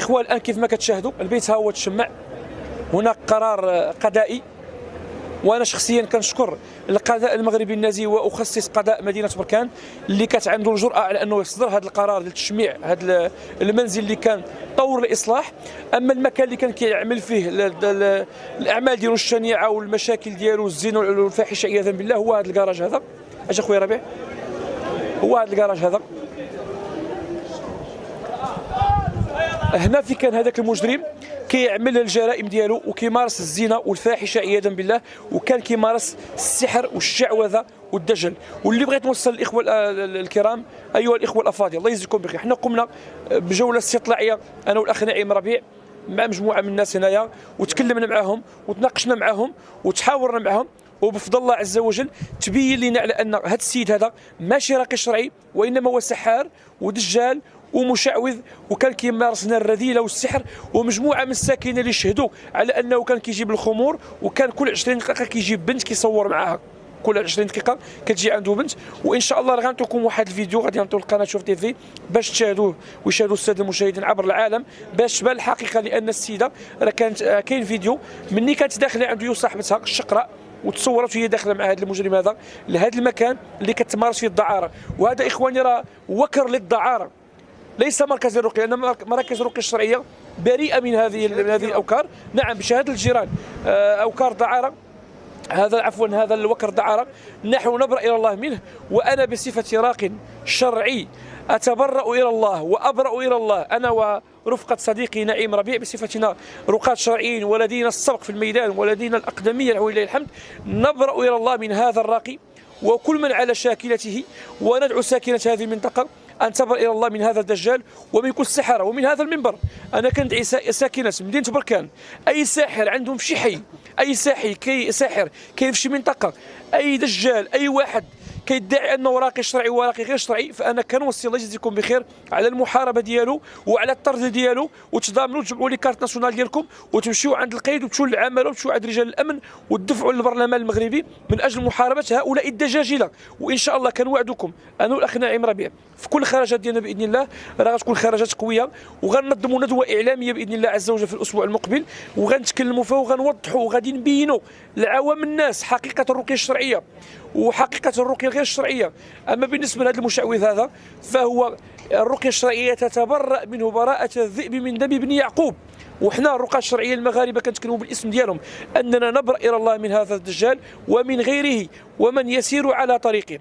الاخوه الان كيف ما كتشاهدوا البيت ها هو تشمع. هناك قرار قضائي، وانا شخصيا كنشكر القضاء المغربي النازي واخصص قضاء مدينه بركان اللي كانت عنده الجرأه على انه يصدر هذا القرار ديال تشميع هذا المنزل اللي كان طور الاصلاح. اما المكان اللي كان كيعمل فيه الاعمال ديالو الشنيعه والمشاكل ديالو الزنا والفاحشه عياذا بالله هو هذا الكراج هذا. اجي اخويا ربيع، هو هذا الكراج هذا. هنا في كان هذاك المجرم كيعمل الجرائم ديالو وكيمارس الزنا والفاحشه عياذا بالله، وكان كيمارس السحر والشعوذه والدجل. واللي بغيت نوصل للاخوه الكرام، ايها الاخوه الافاضل، الله يجزيكم بخير. حنا قمنا بجوله استطلاعيه انا والاخ نعيم ربيع مع مجموعه من الناس هنايا، وتكلمنا معهم وتناقشنا معهم وتحاورنا معهم، وبفضل الله عز وجل تبين لنا على ان هذا السيد هذا ماشي راقي شرعي، وانما هو سحار ودجال ومشعوذ، وكان كيمارس لنا الرذيله والسحر. ومجموعه من الساكنه اللي شهدوا على انه كان كيجيب الخمور، وكان كل 20 دقيقه كيجيب بنت كيصور معاها، كل 20 دقيقه كتجي عنده بنت. وان شاء الله راه غنعطيكم واحد الفيديو غادي نعطيو لقناه شوف تي في باش تشاهدوه ويشاهدوا الساده المشاهدين عبر العالم باش تبان الحقيقه. لان السيده راه كانت كاين فيديو مني كانت داخله عنده صاحبتها الشقراء، وتصورت وهي داخله مع هذا المجرم هذا لهذا المكان اللي كتمارس فيه الدعاره. وهذا اخواني راه وكر للدعاره، ليس مركز الرقيه، لان مراكز الرقيه الشرعيه بريئه من هذه الاوكار. نعم بشهاده الجيران اوكار دعاره، هذا عفوا هذا الوكر دعاره نحن نبرأ الى الله منه. وانا بصفه راق شرعي اتبرأ الى الله وابرأ الى الله، انا ورفقه صديقي نعيم ربيع بصفتنا رقاة شرعيين ولدينا السبق في الميدان ولدينا الاقدميه ولله الحمد، نبرأ الى الله من هذا الراقي وكل من على شاكلته، وندعو ساكنه هذه المنطقه أن تبرأ إلى الله من هذا الدجال ومن كل السحرة. ومن هذا المنبر أنا كندعي ساكنة مدينة بركان، أي ساحر عندهم في شي حي، أي ساحر كاين في شي منطقة، أي دجال، أي واحد كيدعي انه راقي شرعي وراقي غير شرعي، فانا كنوصي الله يجزيكم بخير على المحاربه ديالو وعلى الطرد ديالو، وتضامنوا تجمعوا لي كارت ناسيونال ديالكم وتمشيوا عند القيد وتمشيوا للعمل وتمشيوا عند رجال الامن وتدفعوا للبرلمان المغربي من اجل محاربه هؤلاء الدجاجله. وان شاء الله كنوعدكم انا والاخ نعيم ربيع في كل خرجات ديالنا باذن الله راه غتكون خرجات قويه، وغننظموا ندوه اعلاميه باذن الله عز وجل في الاسبوع المقبل، وغنتكلموا فيها وغنوضحوا وغادي نبينوا لعوام الناس حقيقه الرقيه الشرعيه وحقيقه الرقيه غير الشرعيه. اما بالنسبه لهذا المشعوذ هذا فهو الرقيه الشرعيه تتبرأ منه براءه الذئب من دم ابن يعقوب. وحنا الرقاة الشرعيه المغاربه كنتكلموا بالاسم ديالهم اننا نبرأ الى الله من هذا الدجال ومن غيره ومن يسير على طريقه.